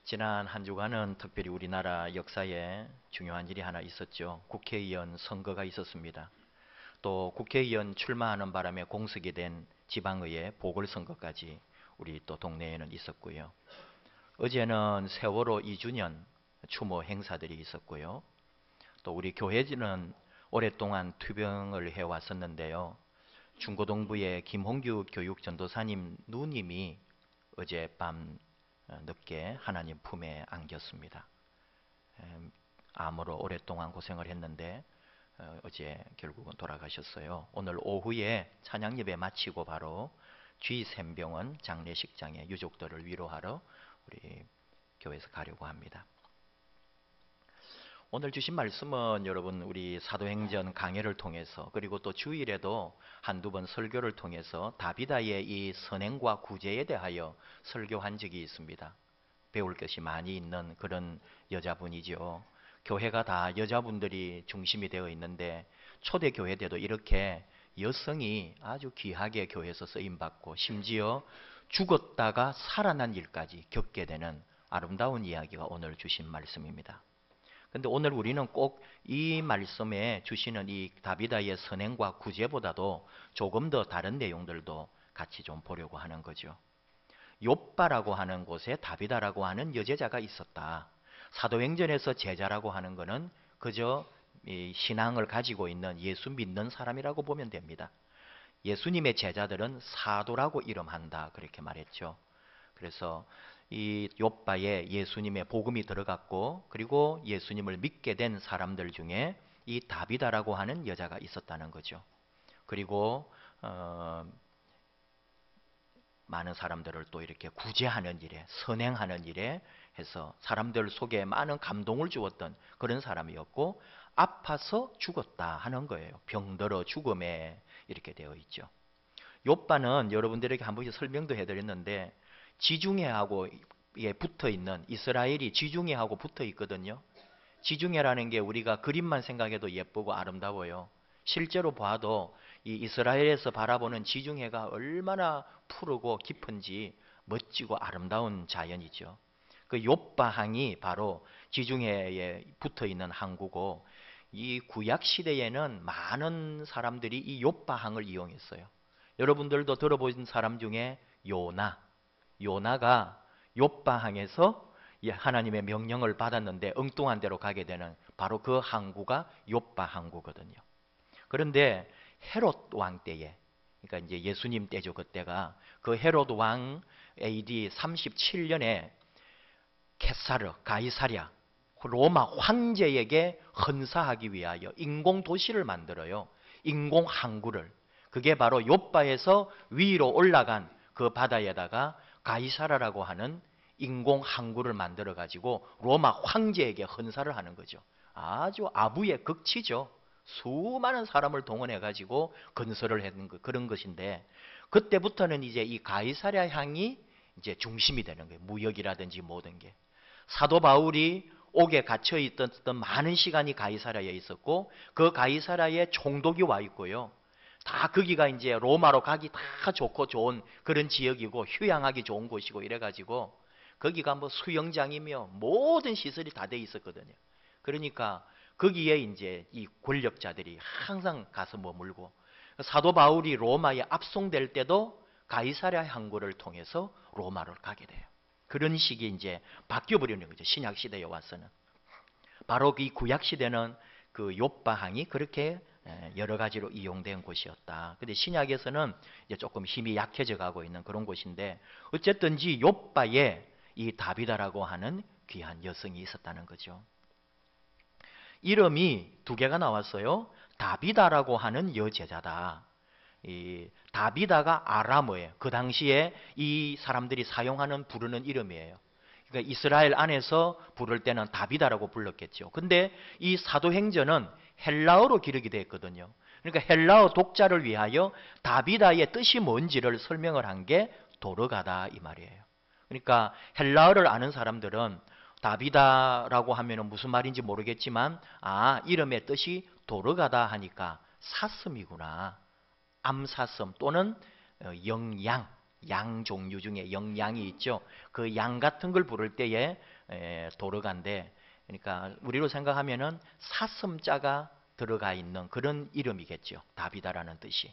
지난 한 주간은 특별히 우리나라 역사에 중요한 일이 하나 있었죠. 국회의원 선거가 있었습니다. 또 국회의원 출마하는 바람에 공석이 된 지방의회 보궐선거까지 우리 또 동네에는 있었고요. 어제는 세월호 2주년 추모 행사들이 있었고요. 또 우리 교회는 오랫동안 투병을 해왔었는데요. 중고동부의 김홍규 교육전도사님 누님이 어젯밤 늦게 하나님 품에 안겼습니다. 암으로 오랫동안 고생을 했는데 어제 결국은 돌아가셨어요. 오늘 오후에 찬양 예배 마치고 바로 G샘병원 장례식장에 유족들을 위로하러 우리 교회에서 가려고 합니다. 오늘 주신 말씀은 여러분 우리 사도행전 강해를 통해서 그리고 또 주일에도 한두 번 설교를 통해서 다비다의 이 선행과 구제에 대하여 설교한 적이 있습니다. 배울 것이 많이 있는 그런 여자분이죠. 교회가 다 여자분들이 중심이 되어 있는데 초대 교회 때도 이렇게 여성이 아주 귀하게 교회에서 쓰임받고 심지어 죽었다가 살아난 일까지 겪게 되는 아름다운 이야기가 오늘 주신 말씀입니다. 근데 오늘 우리는 꼭 이 말씀에 주시는 이 다비다의 선행과 구제보다도 조금 더 다른 내용들도 같이 좀 보려고 하는 거죠. 욥바라고 하는 곳에 다비다라고 하는 여제자가 있었다. 사도행전에서 제자라고 하는 것은 그저 신앙을 가지고 있는 예수 믿는 사람이라고 보면 됩니다. 예수님의 제자들은 사도라고 이름한다 그렇게 말했죠. 그래서 이 욥바에 예수님의 복음이 들어갔고 그리고 예수님을 믿게 된 사람들 중에 이 다비다라고 하는 여자가 있었다는 거죠. 그리고 많은 사람들을 또 이렇게 구제하는 일에 선행하는 일에 해서 사람들 속에 많은 감동을 주었던 그런 사람이었고 아파서 죽었다 하는 거예요. 병들어 죽음에 이렇게 되어 있죠. 욥바는 여러분들에게 한 번씩 설명도 해드렸는데 지중해하고 붙어 있는 이스라엘이 지중해하고 붙어 있거든요. 지중해라는 게 우리가 그림만 생각해도 예쁘고 아름다워요. 실제로 봐도 이 이스라엘에서 바라보는 지중해가 얼마나 푸르고 깊은지 멋지고 아름다운 자연이죠. 그 욥바항이 바로 지중해에 붙어 있는 항구고 이 구약 시대에는 많은 사람들이 이 욥바항을 이용했어요. 여러분들도 들어보신 사람 중에 요나가 욥바항에서 하나님의 명령을 받았는데 엉뚱한 데로 가게 되는 바로 그 항구가 욥바 항구거든요. 그런데 헤롯 왕 때에, 그러니까 이제 예수님 때죠. 그때가 그 헤롯 왕 AD 37년에 케사르 가이사랴 로마 황제에게 헌사하기 위하여 인공 도시를 만들어요. 인공 항구를. 그게 바로 욥바에서 위로 올라간 그 바다에다가 가이사라라고 하는 인공 항구를 만들어 가지고 로마 황제에게 헌사를 하는 거죠. 아주 아부의 극치죠. 수많은 사람을 동원해 가지고 건설을 했는 그런 것인데 그때부터는 이제 이 가이사랴 향이 이제 중심이 되는 거예요. 무역이라든지 모든 게. 사도 바울이 옥에 갇혀 있던 많은 시간이 가이사랴에 있었고 그 가이사랴에 총독이 와 있고요. 다 거기가 이제 로마로 가기 다 좋고 좋은 그런 지역이고 휴양하기 좋은 곳이고 이래가지고 거기가 뭐 수영장이며 모든 시설이 다 돼 있었거든요. 그러니까 거기에 이제 이 권력자들이 항상 가서 머물고 사도 바울이 로마에 압송될 때도 가이사랴 항구를 통해서 로마로 가게 돼요. 그런 식이 이제 바뀌어 버리는 거죠. 신약 시대에 와서는. 바로 이 구약 시대는 그 욥바항이 그렇게 여러 가지로 이용된 곳이었다. 근데 신약에서는 이제 조금 힘이 약해져 가고 있는 그런 곳인데 어쨌든지 욥바에 이 다비다라고 하는 귀한 여성이 있었다는 거죠. 이름이 두 개가 나왔어요. 다비다라고 하는 여제자다. 이 다비다가 아람어예요. 그 당시에 이 사람들이 사용하는 부르는 이름이에요. 그러니까 이스라엘 안에서 부를 때는 다비다라고 불렀겠죠. 근데 이 사도행전은 헬라어로 기록이 되어 있거든요. 그러니까 헬라어 독자를 위하여 다비다의 뜻이 뭔지를 설명을 한 게 도르가다 이 말이에요. 그러니까 헬라어를 아는 사람들은 다비다라고 하면 무슨 말인지 모르겠지만 이름의 뜻이 도르가다 하니까 사슴이구나. 암사슴 또는 영양 양 종류 중에 영양이 있죠. 그 양 같은 걸 부를 때에 도르가인데, 그러니까 우리로 생각하면은 사슴자가 들어가 있는 그런 이름이겠죠. 다비다라는 뜻이.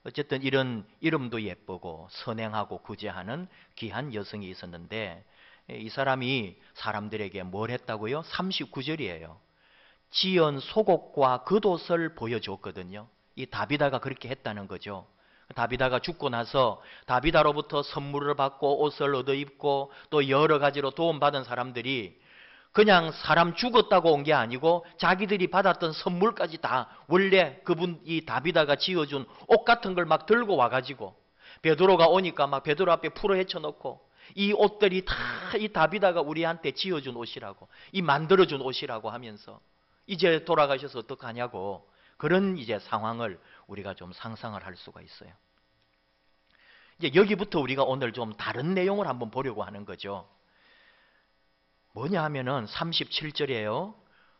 어쨌든 이런 이름도 예쁘고 선행하고 구제하는 귀한 여성이 있었는데, 이 사람이 사람들에게 뭘 했다고요? 39절이에요. 지은 속옷과 겉옷을 보여줬거든요. 이 다비다가 그렇게 했다는 거죠. 다비다가 죽고 나서 다비다로부터 선물을 받고 옷을 얻어 입고 또 여러 가지로 도움받은 사람들이 그냥 사람 죽었다고 온 게 아니고 자기들이 받았던 선물까지 다 원래 그분 이 다비다가 지어준 옷 같은 걸 막 들고 와가지고 베드로가 오니까 막 베드로 앞에 풀어 헤쳐놓고 이 옷들이 다 이 다비다가 우리한테 지어준 옷이라고, 이 만들어준 옷이라고 하면서 이제 돌아가셔서 어떡하냐고, 그런 이제 상황을 우리가 좀 상상을 할 수가 있어요. 이제 여기부터 우리가 오늘 좀 다른 내용을 한번 보려고 하는 거죠. 뭐냐 하면은 37절이에요.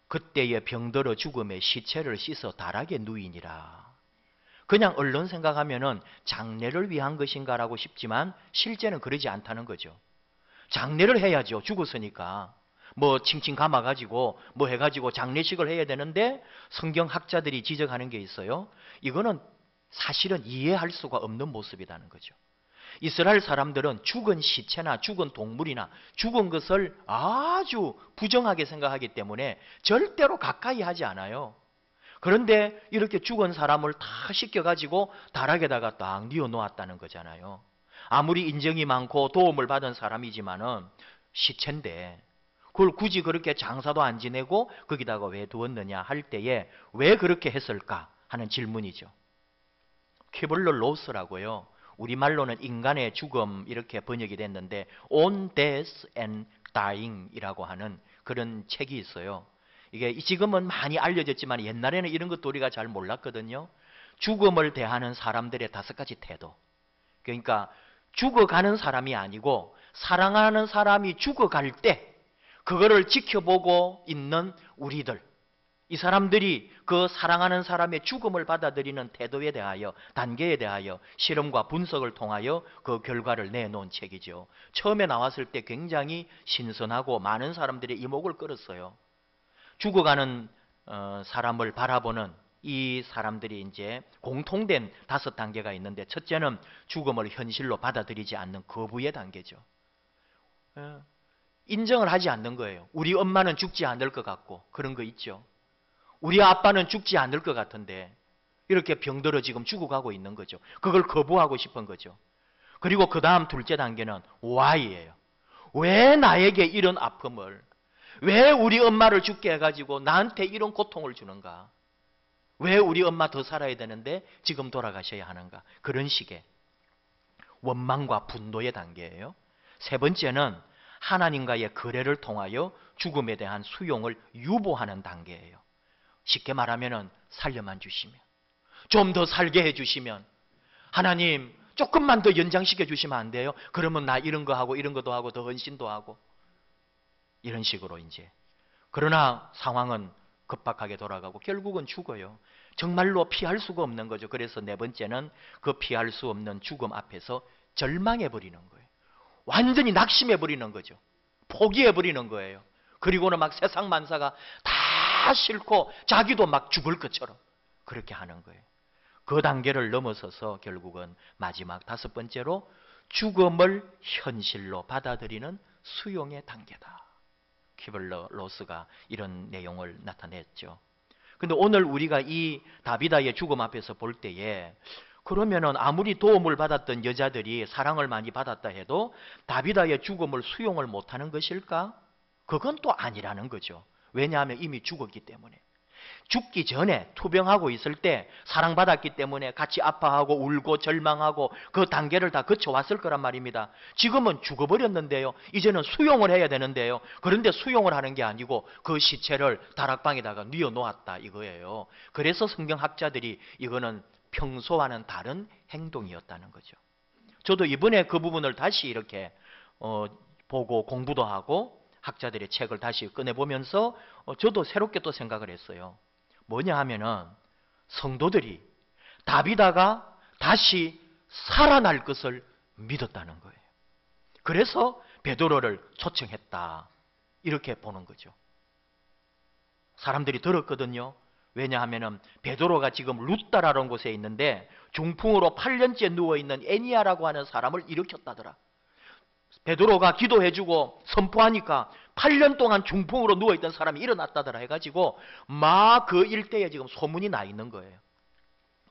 그때에 병들어 죽음의 시체를 씻어 다락에 누이니라. 그냥 얼른 생각하면은 장례를 위한 것인가라고 싶지만 실제는 그러지 않다는 거죠. 장례를 해야죠. 죽었으니까. 뭐 칭칭 감아가지고 뭐 해가지고 장례식을 해야 되는데 성경학자들이 지적하는 게 있어요. 이거는 사실은 이해할 수가 없는 모습이라는 거죠. 이스라엘 사람들은 죽은 시체나 죽은 동물이나 죽은 것을 아주 부정하게 생각하기 때문에 절대로 가까이 하지 않아요. 그런데 이렇게 죽은 사람을 다 씻겨가지고 다락에다가 딱 뉘어놓았다는 거잖아요. 아무리 인정이 많고 도움을 받은 사람이지만은 시체인데 그걸 굳이 그렇게 장사도 안 지내고 거기다가 왜 두었느냐 할 때에 왜 그렇게 했을까 하는 질문이죠. 퀴블러 로스라고요. 우리말로는 인간의 죽음 이렇게 번역이 됐는데 On Death and Dying 이라고 하는 그런 책이 있어요. 이게 지금은 많이 알려졌지만 옛날에는 이런 것도 우리가 잘 몰랐거든요. 죽음을 대하는 사람들의 5가지 태도. 그러니까 죽어가는 사람이 아니고 사랑하는 사람이 죽어갈 때 그거를 지켜보고 있는 우리들. 이 사람들이 그 사랑하는 사람의 죽음을 받아들이는 태도에 대하여, 단계에 대하여 실험과 분석을 통하여 그 결과를 내놓은 책이죠. 처음에 나왔을 때 굉장히 신선하고 많은 사람들의 이목을 끌었어요. 죽어가는 사람을 바라보는 이 사람들이 이제 공통된 5단계가 있는데, 첫째는 죽음을 현실로 받아들이지 않는 거부의 단계죠. 인정을 하지 않는 거예요. 우리 엄마는 죽지 않을 것 같고 그런 거 있죠. 우리 아빠는 죽지 않을 것 같은데 이렇게 병들어 지금 죽어가고 있는 거죠. 그걸 거부하고 싶은 거죠. 그리고 그 다음 둘째 단계는 why예요. 왜 나에게 이런 아픔을, 왜 우리 엄마를 죽게 해가지고 나한테 이런 고통을 주는가? 왜 우리 엄마 더 살아야 되는데 지금 돌아가셔야 하는가? 그런 식의 원망과 분노의 단계예요. 세 번째는 하나님과의 거래를 통하여 죽음에 대한 수용을 유보하는 단계예요. 쉽게 말하면 살려만 주시면, 좀 더 살게 해주시면, 하나님 조금만 더 연장시켜 주시면 안 돼요? 그러면 나 이런 거 하고 이런 것도 하고 더 헌신도 하고 이런 식으로 이제. 그러나 상황은 급박하게 돌아가고 결국은 죽어요. 정말로 피할 수가 없는 거죠. 그래서 네 번째는 그 피할 수 없는 죽음 앞에서 절망해버리는 거예요. 완전히 낙심해버리는 거죠. 포기해버리는 거예요. 그리고는 막 세상 만사가 다 싫고 자기도 막 죽을 것처럼 그렇게 하는 거예요. 그 단계를 넘어서서 결국은 마지막 5번째로 죽음을 현실로 받아들이는 수용의 단계다. 퀴블러 로스가 이런 내용을 나타냈죠. 근데 오늘 우리가 이 다비다의 죽음 앞에서 볼 때에 그러면은 아무리 도움을 받았던 여자들이 사랑을 많이 받았다 해도 다비다의 죽음을 수용을 못하는 것일까? 그건 또 아니라는 거죠. 왜냐하면 이미 죽었기 때문에. 죽기 전에 투병하고 있을 때 사랑받았기 때문에 같이 아파하고 울고 절망하고 그 단계를 다 거쳐왔을 거란 말입니다. 지금은 죽어버렸는데요. 이제는 수용을 해야 되는데요. 그런데 수용을 하는 게 아니고 그 시체를 다락방에다가 뉘어놓았다 이거예요. 그래서 성경학자들이 이거는 평소와는 다른 행동이었다는 거죠. 저도 이번에 그 부분을 다시 이렇게 보고 공부도 하고 학자들의 책을 다시 꺼내보면서 저도 새롭게 또 생각을 했어요. 뭐냐 하면은 성도들이 다비다가 다시 살아날 것을 믿었다는 거예요. 그래서 베드로를 초청했다. 이렇게 보는 거죠. 사람들이 들었거든요. 왜냐하면 베드로가 지금 루다라는 곳에 있는데 중풍으로 8년째 누워있는 애니아라고 하는 사람을 일으켰다더라. 베드로가 기도해주고 선포하니까 8년 동안 중풍으로 누워있던 사람이 일어났다더라 해가지고 막 그 일대에 지금 소문이 나 있는 거예요.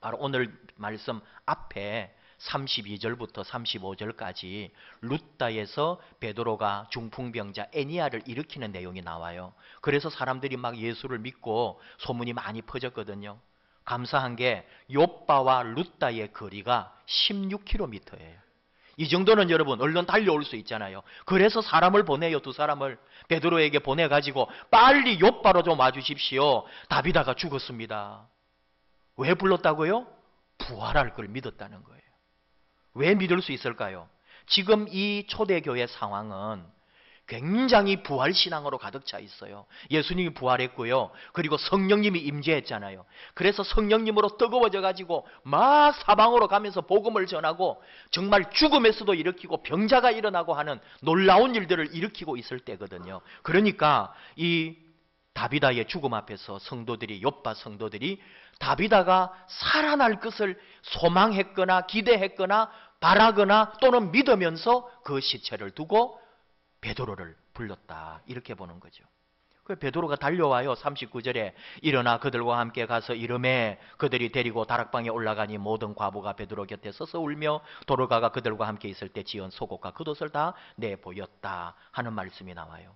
바로 오늘 말씀 앞에 32절부터 35절까지 루다에서 베드로가 중풍병자 애니아를 일으키는 내용이 나와요. 그래서 사람들이 막 예수를 믿고 소문이 많이 퍼졌거든요. 감사한 게 욥바와 루다의 거리가 16km예요. 이 정도는 여러분 얼른 달려올 수 있잖아요. 그래서 사람을 보내요. 두 사람을 베드로에게 보내가지고 빨리 욥바로 좀 와주십시오. 다비다가 죽었습니다. 왜 불렀다고요? 부활할 걸 믿었다는 거예요. 왜 믿을 수 있을까요? 지금 이 초대교회 상황은 굉장히 부활신앙으로 가득 차 있어요. 예수님이 부활했고요. 그리고 성령님이 임재했잖아요. 그래서 성령님으로 뜨거워져 가지고 막 사방으로 가면서 복음을 전하고 정말 죽음에서도 일으키고 병자가 일어나고 하는 놀라운 일들을 일으키고 있을 때거든요. 그러니까 이 다비다의 죽음 앞에서 성도들이, 욥바 성도들이 다비다가 살아날 것을 소망했거나 기대했거나 바라거나 또는 믿으면서 그 시체를 두고 베드로를 불렀다. 이렇게 보는 거죠. 그 베드로가 달려와요. 39절에 일어나 그들과 함께 가서 이르매 그들이 데리고 다락방에 올라가니 모든 과부가 베드로 곁에 서서 울며 도로가가 그들과 함께 있을 때 지은 속옷과 겉옷을 다 내보였다 하는 말씀이 나와요.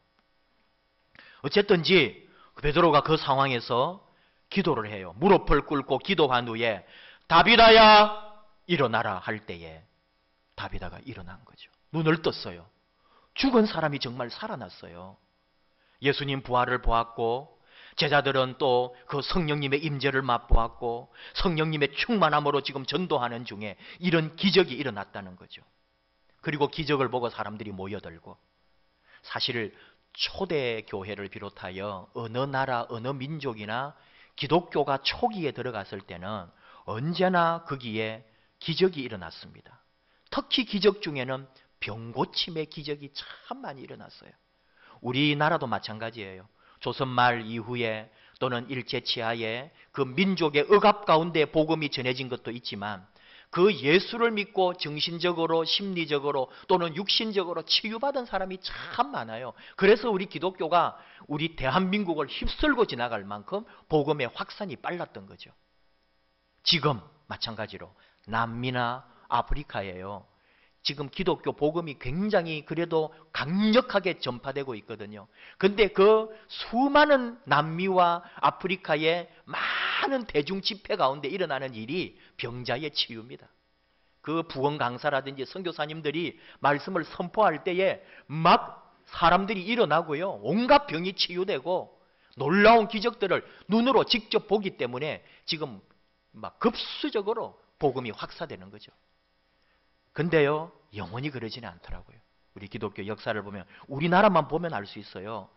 어쨌든지 베드로가 그 상황에서 기도를 해요. 무릎을 꿇고 기도한 후에 다비다야 일어나라 할 때에 다비다가 일어난 거죠. 눈을 떴어요. 죽은 사람이 정말 살아났어요. 예수님 부활을 보았고 제자들은 또 그 성령님의 임재를 맛보았고 성령님의 충만함으로 지금 전도하는 중에 이런 기적이 일어났다는 거죠. 그리고 기적을 보고 사람들이 모여들고 사실 초대교회를 비롯하여 어느 나라 어느 민족이나 기독교가 초기에 들어갔을 때는 언제나 거기에 기적이 일어났습니다. 특히 기적 중에는 병고침의 기적이 참 많이 일어났어요. 우리나라도 마찬가지예요. 조선말 이후에 또는 일제치하에 그 민족의 억압 가운데 복음이 전해진 것도 있지만 그 예수를 믿고 정신적으로 심리적으로 또는 육신적으로 치유받은 사람이 참 많아요. 그래서 우리 기독교가 우리 대한민국을 휩쓸고 지나갈 만큼 복음의 확산이 빨랐던 거죠. 지금 마찬가지로 남미나 아프리카예요. 지금 기독교 복음이 굉장히 그래도 강력하게 전파되고 있거든요. 근데 그 수많은 남미와 아프리카의 많은 대중 집회 가운데 일어나는 일이 병자의 치유입니다. 그 부흥 강사라든지 선교사님들이 말씀을 선포할 때에 막 사람들이 일어나고요. 온갖 병이 치유되고 놀라운 기적들을 눈으로 직접 보기 때문에 지금 막 급수적으로 복음이 확산되는 거죠. 근데요, 영원히 그러지는 않더라고요. 우리 기독교 역사를 보면, 우리나라만 보면 알 수 있어요.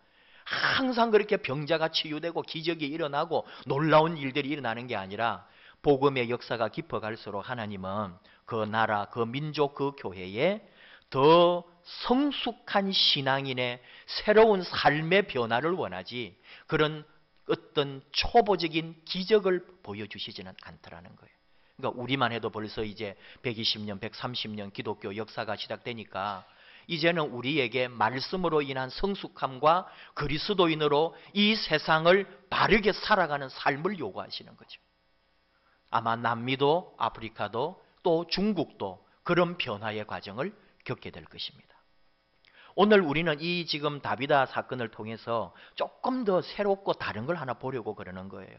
항상 그렇게 병자가 치유되고 기적이 일어나고 놀라운 일들이 일어나는 게 아니라 복음의 역사가 깊어갈수록 하나님은 그 나라, 그 민족, 그 교회에 더 성숙한 신앙인의 새로운 삶의 변화를 원하지 그런 어떤 초보적인 기적을 보여주시지는 않더라는 거예요. 그러니까 우리만 해도 벌써 이제 120년, 130년 기독교 역사가 시작되니까 이제는 우리에게 말씀으로 인한 성숙함과 그리스도인으로 이 세상을 바르게 살아가는 삶을 요구하시는 거죠. 아마 남미도 아프리카도 또 중국도 그런 변화의 과정을 겪게 될 것입니다. 오늘 우리는 이 지금 다비다 사건을 통해서 조금 더 새롭고 다른 걸 하나 보려고 그러는 거예요.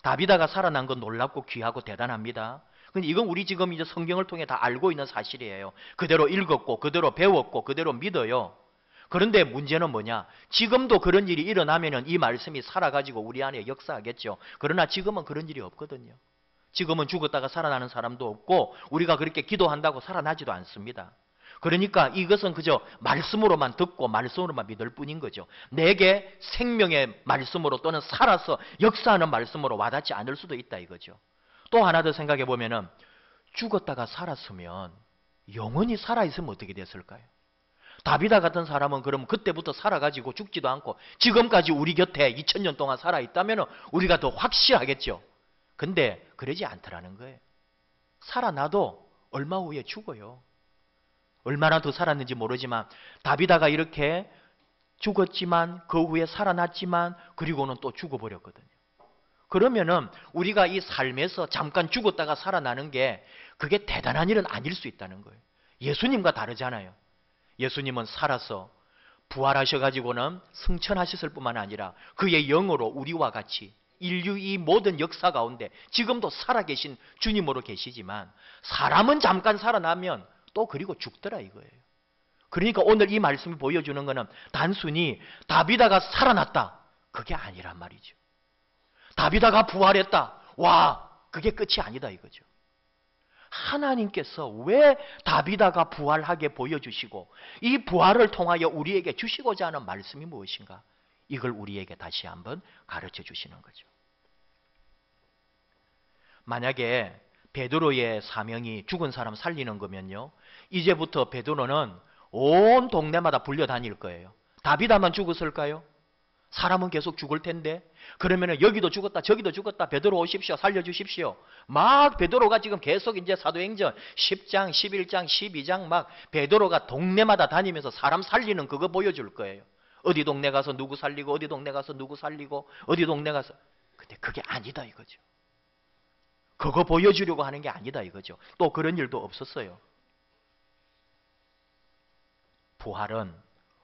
다비다가 살아난 건 놀랍고 귀하고 대단합니다. 근데 이건 우리 지금 이제 성경을 통해 다 알고 있는 사실이에요. 그대로 읽었고 그대로 배웠고 그대로 믿어요. 그런데 문제는 뭐냐? 지금도 그런 일이 일어나면은 이 말씀이 살아가지고 우리 안에 역사하겠죠. 그러나 지금은 그런 일이 없거든요. 지금은 죽었다가 살아나는 사람도 없고 우리가 그렇게 기도한다고 살아나지도 않습니다. 그러니까 이것은 그저 말씀으로만 듣고 말씀으로만 믿을 뿐인 거죠. 내게 생명의 말씀으로 또는 살아서 역사하는 말씀으로 와닿지 않을 수도 있다 이거죠. 또 하나 더 생각해 보면은 죽었다가 살았으면 영원히 살아있으면 어떻게 됐을까요? 다비다 같은 사람은 그럼 그때부터 살아가지고 죽지도 않고 지금까지 우리 곁에 2000년 동안 살아있다면 우리가 더 확실하겠죠. 근데 그러지 않더라는 거예요. 살아나도 얼마 후에 죽어요. 얼마나 더 살았는지 모르지만 다비다가 이렇게 죽었지만 그 후에 살아났지만 그리고는 또 죽어버렸거든요. 그러면은 우리가 이 삶에서 잠깐 죽었다가 살아나는 게 그게 대단한 일은 아닐 수 있다는 거예요. 예수님과 다르잖아요. 예수님은 살아서 부활하셔가지고는 승천하셨을 뿐만 아니라 그의 영으로 우리와 같이 인류 이 모든 역사 가운데 지금도 살아계신 주님으로 계시지만 사람은 잠깐 살아나면 또 그리고 죽더라 이거예요. 그러니까 오늘 이 말씀이 보여주는 것은 단순히 다비다가 살아났다 그게 아니란 말이죠. 다비다가 부활했다. 와, 그게 끝이 아니다 이거죠. 하나님께서 왜 다비다가 부활하게 보여주시고 이 부활을 통하여 우리에게 주시고자 하는 말씀이 무엇인가? 이걸 우리에게 다시 한번 가르쳐 주시는 거죠. 만약에 베드로의 사명이 죽은 사람 살리는 거면요, 이제부터 베드로는 온 동네마다 불려다닐 거예요. 다비다만 죽었을까요? 사람은 계속 죽을 텐데 그러면 여기도 죽었다 저기도 죽었다 베드로 오십시오 살려주십시오 막 베드로가 지금 계속 이제 사도행전 10장 11장 12장 막 베드로가 동네마다 다니면서 사람 살리는 그거 보여줄 거예요. 어디 동네 가서 누구 살리고 어디 동네 가서 누구 살리고 어디 동네 가서 근데 그게 아니다 이거죠. 그거 보여주려고 하는 게 아니다 이거죠. 또 그런 일도 없었어요. 부활은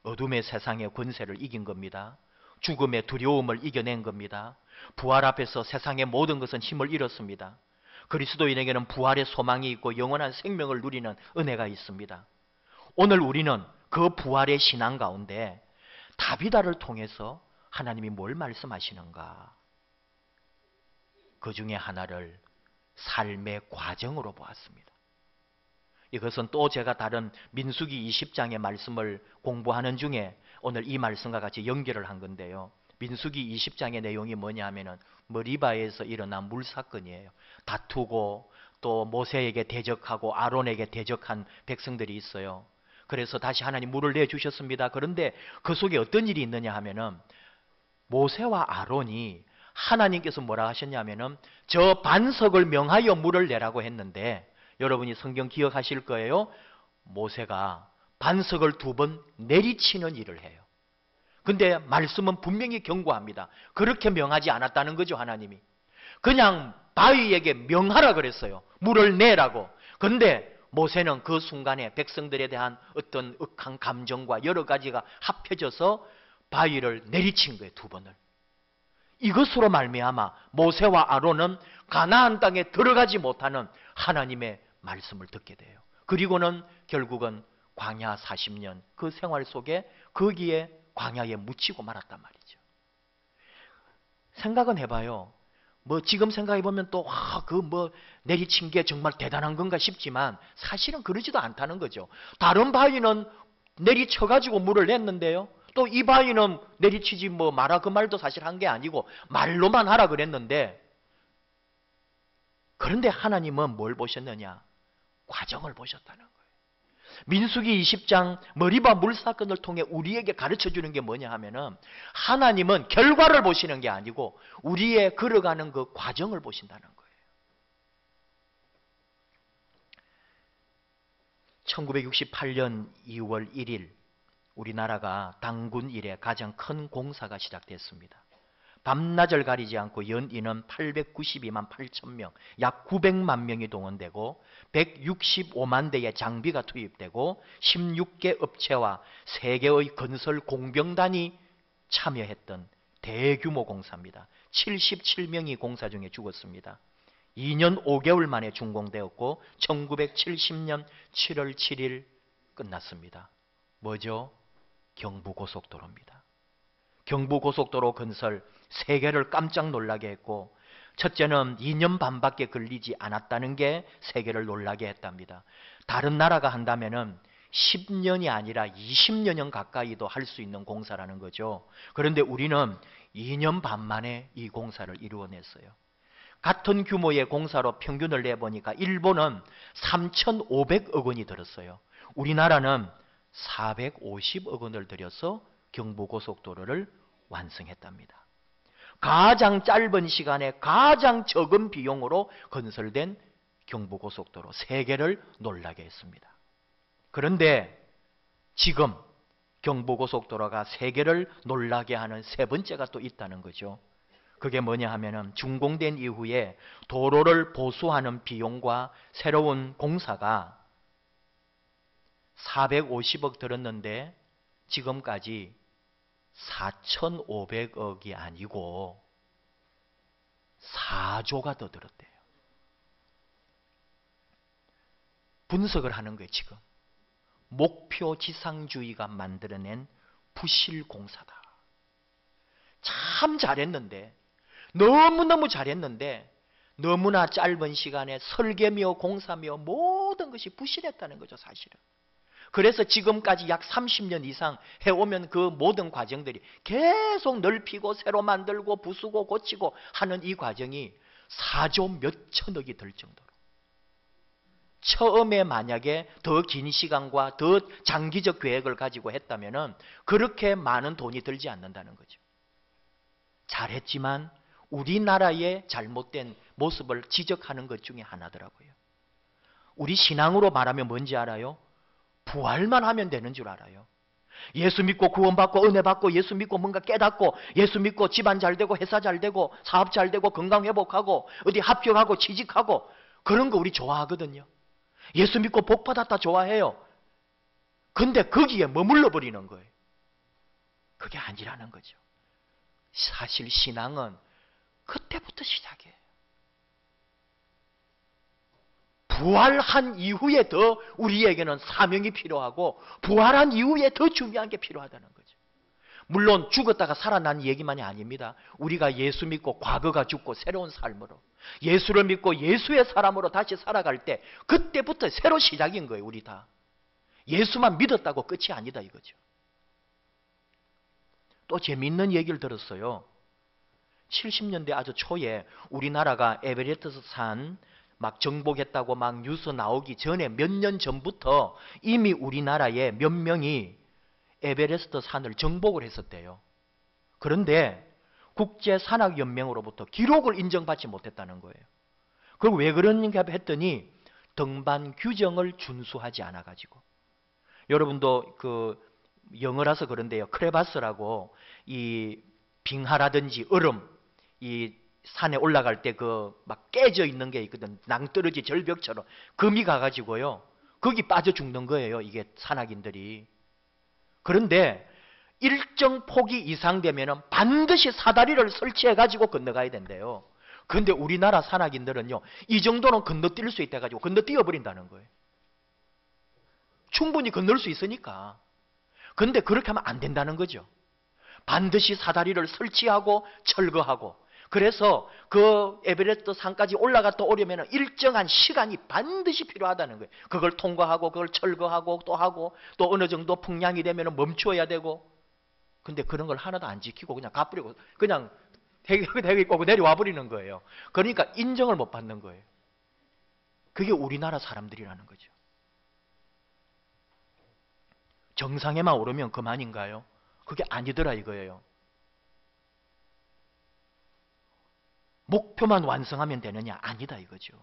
어둠의 세상의 권세를 이긴 겁니다. 죽음의 두려움을 이겨낸 겁니다. 부활 앞에서 세상의 모든 것은 힘을 잃었습니다. 그리스도인에게는 부활의 소망이 있고 영원한 생명을 누리는 은혜가 있습니다. 오늘 우리는 그 부활의 신앙 가운데 다비다를 통해서 하나님이 뭘 말씀하시는가? 그 중에 하나를 삶의 과정으로 보았습니다. 이것은 또 제가 다른 민수기 20장의 말씀을 공부하는 중에 오늘 이 말씀과 같이 연결을 한 건데요. 민수기 20장의 내용이 뭐냐 하면은 머리바에서 일어난 물사건이에요. 다투고 또 모세에게 대적하고 아론에게 대적한 백성들이 있어요. 그래서 다시 하나님 물을 내주셨습니다. 그런데 그 속에 어떤 일이 있느냐 하면은 모세와 아론이 하나님께서 뭐라 하셨냐면은 저 반석을 명하여 물을 내라고 했는데 여러분이 성경 기억하실 거예요. 모세가 반석을 2번 내리치는 일을 해요. 근데 말씀은 분명히 경고합니다. 그렇게 명하지 않았다는 거죠, 하나님이. 그냥 바위에게 명하라 그랬어요. 물을 내라고. 근데 모세는 그 순간에 백성들에 대한 어떤 억한 감정과 여러 가지가 합해져서 바위를 내리친 거예요, 2번을. 이것으로 말미암아 모세와 아론은 가나안 땅에 들어가지 못하는 하나님의 말씀을 듣게 돼요. 그리고는 결국은 광야 40년 그 생활 속에 거기에 광야에 묻히고 말았단 말이죠. 생각은 해봐요. 뭐 지금 생각해보면 또 그 뭐 내리친 게 정말 대단한 건가 싶지만 사실은 그러지도 않다는 거죠. 다른 바위는 내리쳐가지고 물을 냈는데요. 또 이 바위는 내리치지 뭐 마라 그 말도 사실 한 게 아니고 말로만 하라 그랬는데 그런데 하나님은 뭘 보셨느냐? 과정을 보셨다는 거예요. 민수기 20장 머리바 물사건을 통해 우리에게 가르쳐주는 게 뭐냐 하면은 하나님은 결과를 보시는 게 아니고 우리의 걸어가는 그 과정을 보신다는 거예요. 1968년 2월 1일 우리나라가 당군 이래 가장 큰 공사가 시작됐습니다. 밤낮을 가리지 않고 연인은 892만 8천 명, 약 900만 명이 동원되고 165만 대의 장비가 투입되고 16개 업체와 3개의 건설 공병단이 참여했던 대규모 공사입니다. 77명이 공사 중에 죽었습니다. 2년 5개월 만에 준공되었고 1970년 7월 7일 끝났습니다. 뭐죠? 경부고속도로입니다. 경부고속도로 건설 3개를 깜짝 놀라게 했고 첫째는 2년 반밖에 걸리지 않았다는 게 세계를 놀라게 했답니다. 다른 나라가 한다면은 10년이 아니라 20년 가까이도 할 수 있는 공사라는 거죠. 그런데 우리는 2년 반 만에 이 공사를 이루어냈어요. 같은 규모의 공사로 평균을 내보니까 일본은 3,500억 원이 들었어요. 우리나라는 450억 원을 들여서 경부고속도로를 완성했답니다. 가장 짧은 시간에 가장 적은 비용으로 건설된 경부고속도로, 세계를 놀라게 했습니다. 그런데 지금 경부고속도로가 세계를 놀라게 하는 세 번째가 또 있다는 거죠. 그게 뭐냐 하면은 준공된 이후에 도로를 보수하는 비용과 새로운 공사가 450억 들었는데 지금까지 4,500억이 아니고 4조가 더 들었대요. 분석을 하는 거예요, 지금. 목표 지상주의가 만들어낸 부실 공사다. 참 잘했는데, 너무너무 잘했는데 너무나 짧은 시간에 설계며 공사며 모든 것이 부실했다는 거죠, 사실은. 그래서 지금까지 약 30년 이상 해오면 그 모든 과정들이 계속 넓히고 새로 만들고 부수고 고치고 하는 이 과정이 4조 몇천억이 들 정도로. 처음에 만약에 더 긴 시간과 더 장기적 계획을 가지고 했다면 그렇게 많은 돈이 들지 않는다는 거죠. 잘했지만 우리나라의 잘못된 모습을 지적하는 것 중에 하나더라고요. 우리 신앙으로 말하면 뭔지 알아요? 부활만 하면 되는 줄 알아요. 예수 믿고 구원받고 은혜 받고 예수 믿고 뭔가 깨닫고 예수 믿고 집안 잘 되고 회사 잘 되고 사업 잘 되고 건강 회복하고 어디 합격하고 취직하고 그런 거 우리 좋아하거든요. 예수 믿고 복 받았다 좋아해요. 근데 거기에 머물러 버리는 거예요. 그게 아니라는 거죠. 사실 신앙은 그때부터 시작이에요. 부활한 이후에 더 우리에게는 사명이 필요하고 부활한 이후에 더 중요한 게 필요하다는 거죠. 물론 죽었다가 살아난 얘기만이 아닙니다. 우리가 예수 믿고 과거가 죽고 새로운 삶으로 예수를 믿고 예수의 사람으로 다시 살아갈 때 그때부터 새로 시작인 거예요. 우리 다. 예수만 믿었다고 끝이 아니다 이거죠. 또 재미있는 얘기를 들었어요. 70년대 아주 초에 우리나라가 에베레스트 산 막 정복했다고 막 뉴스 나오기 전에 몇 년 전부터 이미 우리나라에 몇 명이 에베레스트 산을 정복을 했었대요. 그런데 국제산악연맹으로부터 기록을 인정받지 못했다는 거예요. 그리고 왜 그러는가 했더니 등반 규정을 준수하지 않아가지고. 여러분도 그 영어라서 그런데요. 크레바스라고 이 빙하라든지 얼음, 이 산에 올라갈 때 그 막 깨져 있는 게 있거든. 낭떠러지 절벽처럼. 금이 가가지고요. 거기 빠져 죽는 거예요. 이게 산악인들이. 그런데 일정 폭이 이상 되면은 반드시 사다리를 설치해가지고 건너가야 된대요. 그런데 우리나라 산악인들은요. 이 정도는 건너뛸 수 있다 가지고 건너뛰어버린다는 거예요. 충분히 건널 수 있으니까. 그런데 그렇게 하면 안 된다는 거죠. 반드시 사다리를 설치하고 철거하고 그래서 그 에베레스트 산까지 올라갔다 오려면 일정한 시간이 반드시 필요하다는 거예요. 그걸 통과하고 그걸 철거하고 또 하고 또 어느 정도 풍량이 되면 멈춰야 되고 근데 그런 걸 하나도 안 지키고 그냥 가버리고 그냥 대기 꼬고 내려와 버리는 거예요. 그러니까 인정을 못 받는 거예요. 그게 우리나라 사람들이라는 거죠. 정상에만 오르면 그만인가요? 그게 아니더라 이거예요. 목표만 완성하면 되느냐? 아니다 이거죠.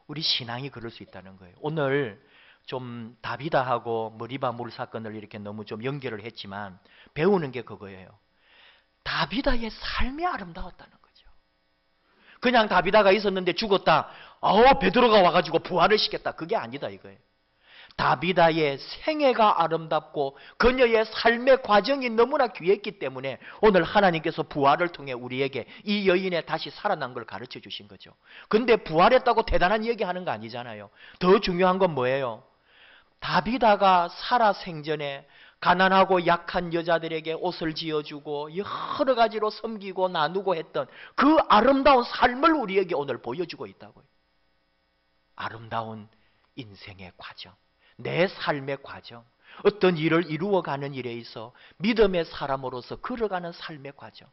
우리 신앙이 그럴 수 있다는 거예요. 오늘 좀 다비다하고 머리바 물 사건을 이렇게 너무 좀 연결을 했지만 배우는 게 그거예요. 다비다의 삶이 아름다웠다는 거죠. 그냥 다비다가 있었는데 죽었다. 베드로가 와가지고 부활을 시켰다. 그게 아니다 이거예요. 다비다의 생애가 아름답고 그녀의 삶의 과정이 너무나 귀했기 때문에 오늘 하나님께서 부활을 통해 우리에게 이 여인의 다시 살아난 걸 가르쳐 주신 거죠. 근데 부활했다고 대단한 얘기하는 거 아니잖아요. 더 중요한 건 뭐예요? 다비다가 살아 생전에 가난하고 약한 여자들에게 옷을 지어주고 여러 가지로 섬기고 나누고 했던 그 아름다운 삶을 우리에게 오늘 보여주고 있다고요. 아름다운 인생의 과정. 내 삶의 과정, 어떤 일을 이루어가는 일에 있어 믿음의 사람으로서 걸어가는 삶의 과정.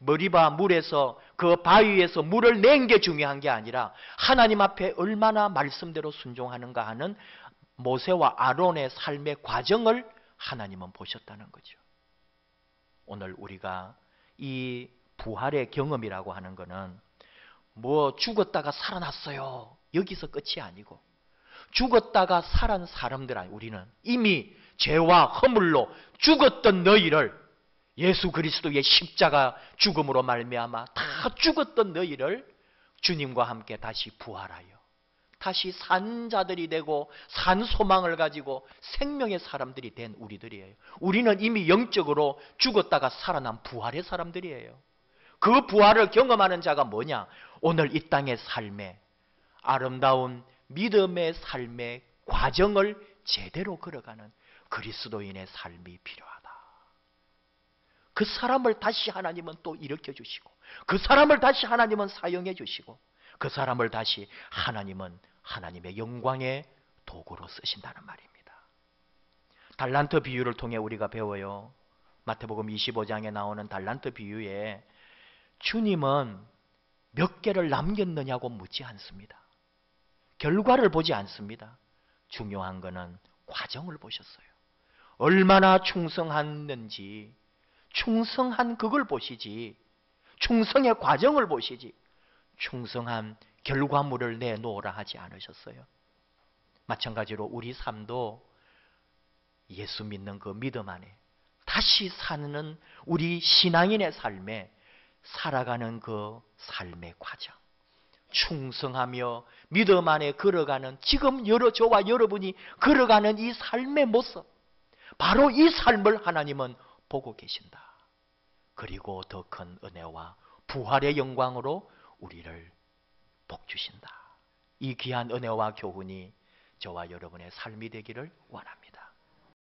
머리바 물에서 그 바위에서 물을 낸 게 중요한 게 아니라 하나님 앞에 얼마나 말씀대로 순종하는가 하는 모세와 아론의 삶의 과정을 하나님은 보셨다는 거죠. 오늘 우리가 이 부활의 경험이라고 하는 것은 뭐 죽었다가 살아났어요, 여기서 끝이 아니고, 죽었다가 살아난 사람들 아니, 우리는 이미 죄와 허물로 죽었던 너희를 예수 그리스도의 십자가 죽음으로 말미암아 다 죽었던 너희를 주님과 함께 다시 부활하여 다시 산 자들이 되고 산 소망을 가지고 생명의 사람들이 된 우리들이에요. 우리는 이미 영적으로 죽었다가 살아난 부활의 사람들이에요. 그 부활을 경험하는 자가 뭐냐? 오늘 이 땅의 삶에 아름다운 믿음의 삶의 과정을 제대로 걸어가는 그리스도인의 삶이 필요하다. 그 사람을 다시 하나님은 또 일으켜 주시고, 그 사람을 다시 하나님은 사용해 주시고, 그 사람을 다시 하나님은 하나님의 영광의 도구로 쓰신다는 말입니다. 달란트 비유를 통해 우리가 배워요. 마태복음 25장에 나오는 달란트 비유에 주님은 몇 개를 남겼느냐고 묻지 않습니다. 결과를 보지 않습니다. 중요한 것은 과정을 보셨어요. 얼마나 충성했는지, 충성한 그걸 보시지, 충성의 과정을 보시지, 충성한 결과물을 내놓으라 하지 않으셨어요. 마찬가지로 우리 삶도 예수 믿는 그 믿음 안에 다시 사는 우리 신앙인의 삶에 살아가는 그 삶의 과정, 충성하며 믿음 안에 걸어가는 지금 저와 여러분이 걸어가는 이 삶의 모습, 바로 이 삶을 하나님은 보고 계신다. 그리고 더 큰 은혜와 부활의 영광으로 우리를 복주신다. 이 귀한 은혜와 교훈이 저와 여러분의 삶이 되기를 원합니다.